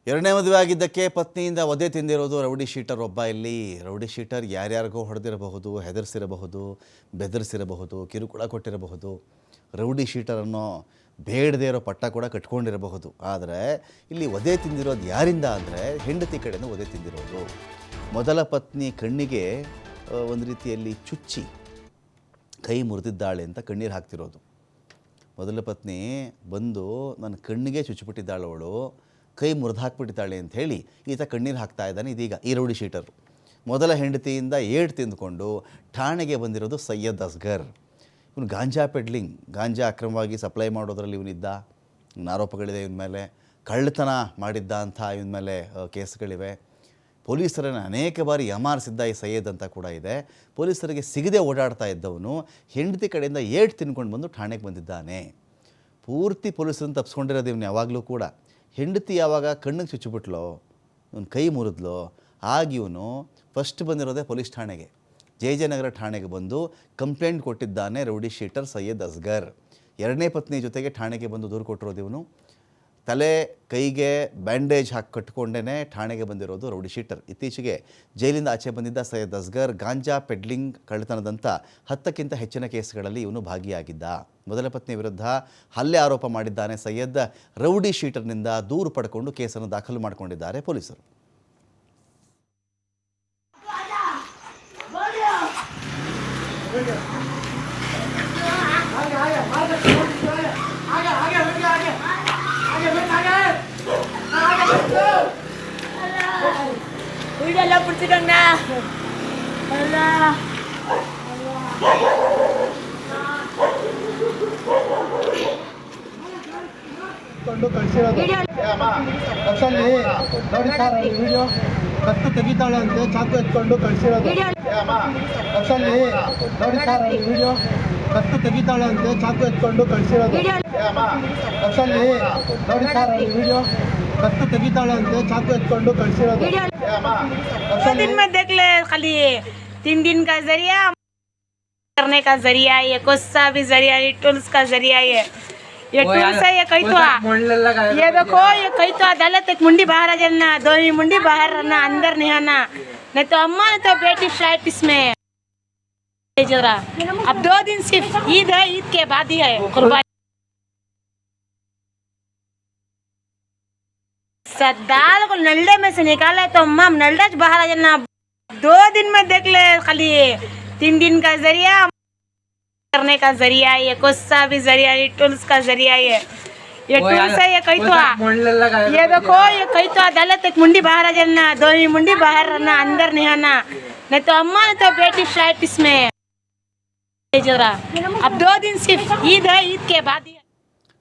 ಎರಡನೇ ಮದುವೆ ಆಗಿದ್ದಕ್ಕೆ ಪತ್ನಿಯಿಂದ ವಧೆ ತಿಂದಿರೋದು ರೌಡಿ ಶೀಟರ್ ಒಬ್ಬ. ಇಲ್ಲಿ ರೌಡಿ ಶೀಟರ್ ಯಾರ್ಯಾರಿಗೋ ಹೊಡೆದಿರಬಹುದು, ಹೆದರಿಸಿರಬಹುದು, ಬೆದರಿಸಿರಬಹುದು, ಕಿರುಕುಳ ಕೊಟ್ಟಿರಬಹುದು. ರೌಡಿ ಶೀಟರ್ ಅನ್ನೋ ಬೇಡದೇ ಇರೋ ಪಟ್ಟ ಕೂಡ ಕಟ್ಕೊಂಡಿರಬಹುದು. ಆದರೆ ಇಲ್ಲಿ ವಧೆ ತಿಂದಿರೋದು ಯಾರಿಂದ ಅಂದರೆ ಹೆಂಡತಿ ಕಡೆಯಿಂದ ವಧೆ ತಿಂದಿರೋದು. ಮೊದಲ ಪತ್ನಿ ಕಣ್ಣಿಗೆ ಒಂದು ರೀತಿಯಲ್ಲಿ ಚುಚ್ಚಿ ಕೈ ಮುರಿದಿದ್ದಾಳೆ ಅಂತ ಕಣ್ಣೀರು ಹಾಕ್ತಿರೋದು. ಮೊದಲ ಪತ್ನಿ ಬಂದು ನನ್ನ ಕಣ್ಣಿಗೆ ಚುಚ್ಚಿಬಿಟ್ಟಿದ್ದಾಳೆ, ಅವಳು ಕೈ ಮುರಿದು ಹಾಕ್ಬಿಟ್ಟಿದ್ದಾಳೆ ಅಂತ ಹೇಳಿ ಈತ ಕಣ್ಣೀರು ಹಾಕ್ತಾ ಇದ್ದಾನೆ. ಇದೀಗ ಈ ರೌಡಿ ಶೀಟರು ಮೊದಲ ಹೆಂಡತಿಯಿಂದ ಏಟು ತಿಂದುಕೊಂಡು ಠಾಣೆಗೆ ಬಂದಿರೋದು ಸೈಯದ್ ಅಸ್ಗರ್. ಇವನು ಗಾಂಜಾ ಪೆಡ್ಲಿಂಗ್, ಗಾಂಜಾ ಅಕ್ರಮವಾಗಿ ಸಪ್ಲೈ ಮಾಡೋದರಲ್ಲಿ ಇವನಿದ್ದ. ಆರೋಪಗಳಿದೆ ಇವನ ಮೇಲೆ. ಕಳ್ಳತನ ಮಾಡಿದ್ದ ಅಂತ ಇವನ ಮೇಲೆ ಕೇಸ್ಗಳಿವೆ. ಪೊಲೀಸರನ್ನು ಅನೇಕ ಬಾರಿ ಯಮಾರಿಸಿದ್ದ ಈ ಸೈಯದ್ ಅಂತ ಕೂಡ ಇದೆ. ಪೊಲೀಸರಿಗೆ ಸಿಗದೆ ಓಡಾಡ್ತಾ ಇದ್ದವನು ಹೆಂಡತಿ ಕಡೆಯಿಂದ ಏಟು ತಿನ್ಕೊಂಡು ಬಂದು ಠಾಣೆಗೆ ಬಂದಿದ್ದಾನೆ. ಪೂರ್ತಿ ಪೊಲೀಸರನ್ನು ತಪ್ಪಿಸ್ಕೊಂಡಿರೋದು ಇವನು ಯಾವಾಗಲೂ ಕೂಡ. ಹೆಂಡತಿ ಯಾವಾಗ ಕಣ್ಣಿಗೆ ಚುಚ್ಚಿಬಿಟ್ಲೋ, ಇವನು ಕೈ ಮುರಿದ್ಲೋ, ಆಗ ಇವನು ಫಸ್ಟ್ ಬಂದಿರೋದೇ ಪೊಲೀಸ್ ಠಾಣೆಗೆ, ಜಯನಗರ ಠಾಣೆಗೆ ಬಂದು ಕಂಪ್ಲೇಂಟ್ ಕೊಟ್ಟಿದ್ದಾನೆ ರೌಡಿ ಶೀಟರ್ ಸೈಯದ್ ಅಸ್ಗರ್. ಎರಡನೇ ಪತ್ನಿ ಜೊತೆಗೆ ಠಾಣೆಗೆ ಬಂದು ದೂರು ಕೊಟ್ಟಿರೋದು ಇವನು. ತಲೆ ಕೈಗೆ ಬ್ಯಾಂಡೇಜ್ ಹಾಕಿ ಕಟ್ಟಿಕೊಂಡೇ ಠಾಣೆಗೆ ಬಂದಿರೋದು ರೌಡಿ ಶೀಟರ್. ಇತ್ತೀಚೆಗೆ ಜೈಲಿಂದ ಆಚೆ ಬಂದಿದ್ದ ಸೈಯದ್ ಅಸ್ಗರ್ ಗಾಂಜಾ ಪೆಡ್ಲಿಂಗ್, ಕಳ್ಳತನದಂಥ 10ಕ್ಕಿಂತ ಹೆಚ್ಚಿನ ಕೇಸ್ಗಳಲ್ಲಿ ಇವನು ಭಾಗಿಯಾಗಿದ್ದ. ಮೊದಲ ಪತ್ನಿ ವಿರುದ್ಧ ಹಲ್ಲೆ ಆರೋಪ ಮಾಡಿದ್ದಾನೆ ಸೈಯದ್. ರೌಡಿ ಶೀಟರ್ನಿಂದ ದೂರು ಪಡ್ಕೊಂಡು ಕೇಸನ್ನು ದಾಖಲು ಮಾಡಿಕೊಂಡಿದ್ದಾರೆ ಪೊಲೀಸರು. வீடியோல பிடிச்சிட்டோங்க. ಕಳಿಸಿರೋದು ಬಸ್ಸಲ್ಲಿ ನೋಡಿ ಸರ್, ವಿಡಿಯೋ ಕತ್ತು ತೆಗಿತಾಳೆ ಅಂತೆ ಚಾಕು ಎತ್ಕೊಂಡು ಕಳಿಸಿರೋದು. ಬಸ್ಸಲ್ಲಿ ನೋಡಿ ಸರ್, ವಿಡಿಯೋ ಕತ್ತು ತೆಗಿತಾಳೆ ಅಂತೆ ಚಾಕು ಎತ್ಕೊಂಡು ಕಳಿಸಿರೋದು. ಬಸ್ಸಲ್ಲಿ ನೋಡಿ ಸರ್, ವಿಡಿಯೋ कत्तू तेगीताಳೆ अंते चाकू एत्कोंडु कळिसिरोदु. दिन में देख ले, खाली 3 दिन का जरिया करने का जरिया है, गुस्सा भी जरिया है, टूल्स का जरिया है। ये टूल्स है, ये कहीं तो ये देखो, ये कहीं तो अदालत एक मुंडी बाहर आ जाना, 2 मुंडी बाहर रहना, अंदर नहीं आना, नहीं तो अम्मा नहीं तो बेटी फ्लाइट इसमें जरा। अब 2 दिन सिर्फ ईद है, ईद के बाद ही है कुर्बानी। दाल को नल्ले में से निकाला तो अम्मा नल्ला बाहर आ जाना। 2 दिन में देख ले, खाली 3 दिन का जरिया करने का जरिया है, गुस्सा भी जरिया है, टूल्स का जरिया है। ये टूल्स है, ये कहीं तो ये देखो, ये कहीं तो अदालत एक मुंडी बाहर आ जाना, 2 मुंडी बाहर रहना, अंदर नहीं आना, नहीं तो अम्मा नहीं तो बेटी फ्लाइट इसमें जरा। अब 2 दिन सिर्फ ईद है, ईद के बाद ही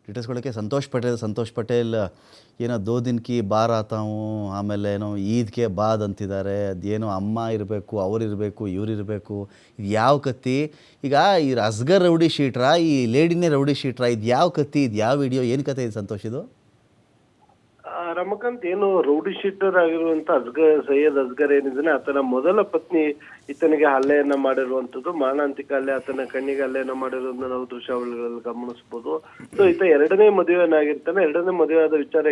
डिटेल्स संतोष पटेल ಏನೋ 2 दिन की ಬಾರ್ ಆತಾವು, ಆಮೇಲೆ ಏನೋ ಈದ್ಗೆ ಬಾದ್ ಅಂತಿದ್ದಾರೆ. ಅದೇನೋ ಅಮ್ಮ ಇರಬೇಕು, ಅವರಿರಬೇಕು, ಇವರಿರಬೇಕು. ಇದು ಯಾವ ಕತ್ತಿ? ಈಗ ಈ ಅಸ್ಗರ್ ರೌಡಿ ಶೀಟ್ರಾ, ಈ ಲೇಡಿನೇ ರೌಡಿ ಶೀಟ್ರಾ? ಇದು ಯಾವ ಕತ್ತಿ? ಇದು ಯಾವ ವಿಡಿಯೋ? ಏನು ಕತೆ ಇದು ಸಂತೋಷ್? ಇದು ರಮಕಾಂತ್, ಏನು ರೌಡಿ ಶೀಟರ್ ಆಗಿರುವಂತ ಸೈಯದ್ ಅಸ್ಗರ್ ಏನಿದ್ದಾನೆ, ಆತನ ಮೊದಲ ಪತ್ನಿ ಈತನಿಗೆ ಹಲ್ಲೆಯನ್ನ ಮಾಡಿರುವಂತದ್ದು, ಮಾರಣಾಂತಿಕ ಹಲ್ಲೆ, ಆತನ ಕಣ್ಣಿಗೆ ಹಲ್ಲೆಯನ್ನ ಮಾಡಿರೋದನ್ನ ನಾವು ದೃಶ್ಯಾವಳಿಗಳಲ್ಲಿ ಗಮನಿಸಬಹುದು. ಸೊ ಈತ ಎರಡನೇ ಮದುವೆನಾಗಿರ್ತಾನೆ. ಎರಡನೇ ಮದುವೆ ಆದ ವಿಚಾರ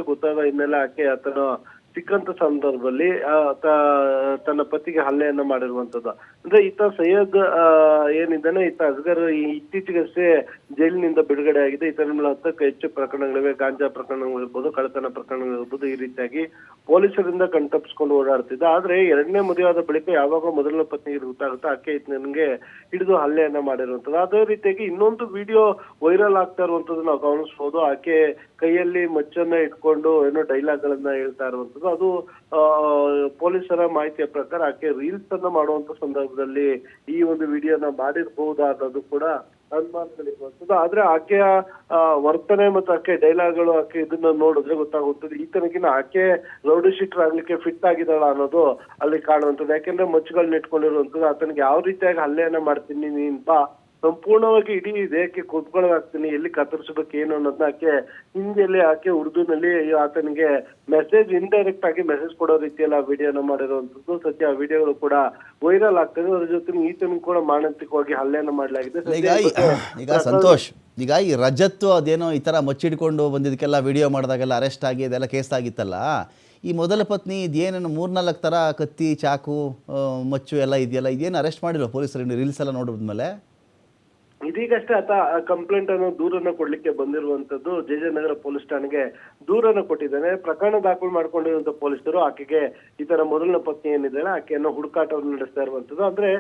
ಗೊತ್ತಾದ ಹಿನ್ನೆಲೆ ಆಕೆ ಆತನ ಸಿಕ್ಕಂತ ಸಂದರ್ಭದಲ್ಲಿ ತನ್ನ ಪತಿಗೆ ಹಲ್ಲೆಯನ್ನ ಮಾಡಿರುವಂತದ್ದು. ಅಂದ್ರೆ ಈತ ಸೈಯದ್ ಏನಿದ್ದಾನೆ, ಈತ ಅಸ್ಗರ್ ಇತ್ತೀಚೆಗಷ್ಟೇ ಜೈಲಿನಿಂದ ಬಿಡುಗಡೆ ಆಗಿದೆ. ಈತನ ಮೇಲೆ 10ಕ್ಕೂ ಹೆಚ್ಚು ಪ್ರಕರಣಗಳಿವೆ. ಗಾಂಜಾ ಪ್ರಕರಣಗಳಿರ್ಬೋದು, ಕಳ್ಳತನ ಪ್ರಕರಣಗಳಿರ್ಬೋದು. ಈ ರೀತಿಯಾಗಿ ಪೊಲೀಸರಿಂದ ಕಣ್ತಪ್ಪಿಸ್ಕೊಂಡು ಓಡಾಡ್ತಿದ್ದ. ಆದ್ರೆ ಎರಡನೇ ಮದುವೆ ಆದ ಬಳಿಕ ಯಾವಾಗ ಮೊದಲ ಪತ್ನಿಗೆ ಗೊತ್ತಾಗುತ್ತೆ, ಆಕೆ ಈತನಿಗೆ ಹಿಡಿದು ಹಲ್ಲೆಯನ್ನ ಮಾಡಿರುವಂತದ್ದು. ಅದೇ ರೀತಿಯಾಗಿ ಇನ್ನೊಂದು ವಿಡಿಯೋ ವೈರಲ್ ಆಗ್ತಾ ಇರುವಂತದ್ದು ನಾವು ಗಮನಿಸಬಹುದು. ಆಕೆ ಕೈಯಲ್ಲಿ ಮಚ್ಚನ್ನ ಇಟ್ಕೊಂಡು ಏನೋ ಡೈಲಾಗ್ ಗಳನ್ನ ಹೇಳ್ತಾ ಇರುವಂತದ್ದು. ಅದು ಪೊಲೀಸರ ಮಾಹಿತಿಯ ಪ್ರಕಾರ ಆಕೆ ರೀಲ್ಸ್ ಅನ್ನ ಮಾಡುವಂತ ಸಂದರ್ಭದಲ್ಲಿ ಈ ಒಂದು ವಿಡಿಯೋನ ಮಾಡಿರಬಹುದಾ ಅನ್ನೋದು ಕೂಡ ಅನುಮಾನಗಳಿರುವಂತದ್ದು. ಆದ್ರೆ ಆಕೆಯ ವರ್ತನೆ ಮತ್ತು ಆಕೆ ಡೈಲಾಗ್ಗಳು, ಆಕೆ ಇದನ್ನ ನೋಡಿದ್ರೆ ಗೊತ್ತಾಗುತ್ತದೆ ಈತನಿಗಿನ ಆಕೆ ರೌಡಿ ಶೀಟರ್ ಆಗ್ಲಿಕ್ಕೆ ಫಿಟ್ ಆಗಿದ್ದಾಳ ಅನ್ನೋದು ಅಲ್ಲಿ ಕಾಣುವಂಥದ್ದು. ಯಾಕೆಂದ್ರೆ ಮಚ್ಚುಗಳನ್ನ ಇಟ್ಕೊಂಡಿರುವಂತದ್ದು. ಆತನಿಗೆ ಯಾವ ರೀತಿಯಾಗಿ ಹಲ್ಲೆಯನ್ನ ಮಾಡ್ತೀನಿ ನೀನ್ ಬಾ, ಸಂಪೂರ್ಣವಾಗಿ ಇಡೀ ದೇಹಕ್ಕೆ ಕೂತ್ಕೊಳ್ಳೋದಾಗ್ತೀನಿ, ಎಲ್ಲಿ ಕತ್ತರಿಸ್ಬೇಕು ಏನು ಅನ್ನೋದನ್ನ ಆಕೆ ಹಿಂದಿಯಲ್ಲಿ ಆಕೆ ಉರ್ದುನಲ್ಲಿ ಆತನಿಗೆ ಮೆಸೇಜ್ ಇಂಡೈರೆಕ್ಟ್ ಆಗಿ ಮೆಸೇಜ್ ಕೊಡೋ ರೀತಿಯಲ್ಲಿ ಆ ವಿಡಿಯೋನ ಮಾಡಿರುವಂತದ್ದು. ಸದ್ಯ ಆ ವಿಡಿಯೋಗಳು ಕೂಡ ವೈರಲ್ ಆಗ್ತದೆ. ಅದ್ರ ಜೊತೆ ಈತನಿಗೂ ಕೂಡ ಮಾನಸಿಕವಾಗಿ ಹಲ್ಲೆಯನ್ನು ಮಾಡಲಾಗಿದೆ. ಈಗ ಸಂತೋಷ್, ಈಗ ಈ ರಜತ್ತು ಅದೇನೋ ಈ ಥರ ಮಚ್ಚಿಡ್ಕೊಂಡು ಬಂದಿದ್ದಕ್ಕೆಲ್ಲ ವಿಡಿಯೋ ಮಾಡಿದಾಗೆಲ್ಲ ಅರೆಸ್ಟ್ ಆಗಿ ಅದೆಲ್ಲ ಕೇಸ್ ಆಗಿತ್ತಲ್ಲ, ಈ ಮೊದಲ ಪತ್ನಿ ಇದೇನೇನು 3-4 ಥರ ಕತ್ತಿ ಚಾಕು ಮಚ್ಚು ಎಲ್ಲ ಇದೆಯಲ್ಲ, ಇದೇನು ಅರೆಸ್ಟ್ ಮಾಡಿಲ್ಲ ಪೊಲೀಸರು ರೀಲ್ಸ್ ಎಲ್ಲ ನೋಡಿದ್ಮೇಲೆ? ಇದೀಗಷ್ಟೇ ಆತ ಕಂಪ್ಲೇಂಟ್ ಅನ್ನು ದೂರನ್ನ ಕೊಡ್ಲಿಕ್ಕೆ ಬಂದಿರುವಂತದ್ದು. ಜೆಜೆನಗರ ಪೊಲೀಸ್ ಠಾಣೆಗೆ ದೂರನ್ನ ಕೊಟ್ಟಿದ್ದಾನೆ. ಪ್ರಕರಣ ದಾಖಲು ಮಾಡ್ಕೊಂಡಿರುವಂತ ಪೊಲೀಸರು ಆಕೆಗೆ ಈ ತರ ಮೊದಲನೇ ಪತ್ನಿ ಏನಿದ್ದಾಳೆ ಆಕೆಯನ್ನು ಹುಡುಕಾಟವನ್ನು ನಡೆಸ್ತಾ ಇರುವಂತದ್ದು. ಅಂದ್ರೆ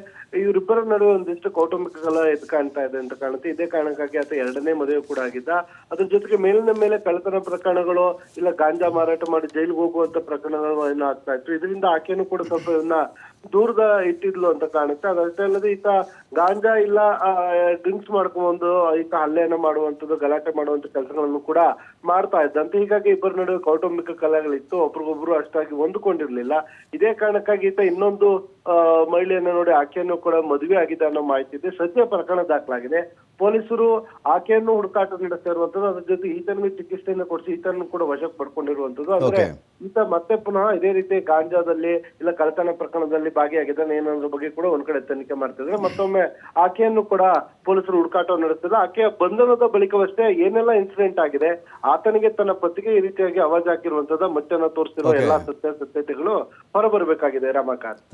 ಇವರಿಬ್ಬರ ನಡುವೆ ಒಂದಿಷ್ಟು ಕೌಟುಂಬಿಕ ಕಲಹ ಎದ್ದು ಕಾಣ್ತಾ ಇದೆ ಅಂತ ಕಾಣುತ್ತೆ. ಇದೇ ಕಾರಣಕ್ಕಾಗಿ ಆತ 2ನೇ ಮದುವೆ ಕೂಡ ಆಗಿದ್ದ. ಅದ್ರ ಜೊತೆಗೆ ಮೇಲಿನ ಮೇಲೆ ಕಳ್ಳತನ ಪ್ರಕರಣಗಳು ಇಲ್ಲ ಗಾಂಜಾ ಮಾರಾಟ ಮಾಡಿ ಜೈಲಿಗೆ ಹೋಗುವಂತ ಪ್ರಕರಣಗಳು ಏನೋ ಆಗ್ತಾ ಇತ್ತು. ಇದರಿಂದ ಆಕೆಯನ್ನು ಕೂಡ ಸ್ವಲ್ಪ ಇವನ್ನ ದೂರದ ಇಟ್ಟಿದ್ಲು ಅಂತ ಕಾಣುತ್ತೆ. ಅದಷ್ಟೇ ಅಲ್ಲದೆ ಈತ ಗಾಂಜಾ ಇಲ್ಲ ಡ್ರಿಂಕ್ಸ್ ಮಾಡ್ಕೊಂಡ್ಬಂದು ಈತ ಹಲ್ಲೆಯನ್ನ ಮಾಡುವಂಥದ್ದು, ಗಲಾಟೆ ಮಾಡುವಂತ ಕೆಲಸಗಳನ್ನು ಕೂಡ ಮಾಡ್ತಾ ಇದ್ದಂತೆ. ಹೀಗಾಗಿ ಇಬ್ಬರ ನಡುವೆ ಕೌಟುಂಬಿಕ ಕಲಹಗಳಿತ್ತು. ಒಬ್ರಿಗೊಬ್ರು ಅಷ್ಟಾಗಿ ಹೊಂದ್ಕೊಂಡಿರ್ಲಿಲ್ಲ. ಇದೇ ಕಾರಣಕ್ಕಾಗಿ ಈತ ಇನ್ನೊಂದು ಮಹಿಳೆಯನ್ನ ನೋಡಿ ಆಕೆಯನ್ನು ಕೂಡ ಮದುವೆ ಆಗಿದೆ ಅನ್ನೋ ಮಾಹಿತಿ ಇದೆ. ಸದ್ಯ ಪ್ರಕರಣ ದಾಖಲಾಗಿದೆ. ಪೊಲೀಸರು ಆಕೆಯನ್ನು ಹುಡುಕಾಟ ನಡೆಸ್ತಾ ಇರುವಂತದ್ದು. ಅದ್ರ ಜೊತೆ ಈತನಿಗೆ ಚಿಕಿತ್ಸೆಯನ್ನು ಕೊಡಿಸಿ ಈತನನ್ನು ಕೂಡ ವಶಕ್ಕೆ ಪಡ್ಕೊಂಡಿರುವಂತದ್ದು. ಅಂದ್ರೆ ಈತ ಮತ್ತೆ ಪುನಃ ಇದೇ ರೀತಿ ಗಾಂಜಾದಲ್ಲಿ ಇಲ್ಲ ಕಳ್ಳತನ ಪ್ರಕರಣದಲ್ಲಿ ಭಾಗಿಯಾಗಿದ್ದಾನೆ ಏನೋದ್ರ ಬಗ್ಗೆ ಕೂಡ ಒಂದ್ ಕಡೆ ತನಿಖೆ ಮಾಡ್ತಿದ್ರೆ, ಮತ್ತೊಮ್ಮೆ ಆಕೆಯನ್ನು ಕೂಡ ಪೊಲೀಸರು ಹುಡುಕಾಟ ನಡೆಸ್ತಿದ್ರೆ. ಆಕೆಯ ಬಂಧನದ ಬಳಿಕವಷ್ಟೇ ಏನೆಲ್ಲ ಇನ್ಸಿಡೆಂಟ್ ಆಗಿದೆ, ಆತನಿಗೆ ತನ್ನ ಪತಿಗೆ ಈ ರೀತಿಯಾಗಿ ಅವಾಜ್ ಹಾಕಿರುವಂತದ್ದು, ಮಚ್ಚನ್ನ ತೋರಿಸ್ತಿರುವ ಎಲ್ಲಾ ಸತ್ಯಾಸತ್ಯತೆಗಳು ಹೊರಬರಬೇಕಾಗಿದೆ. ರಮಾಕಾಂತ್.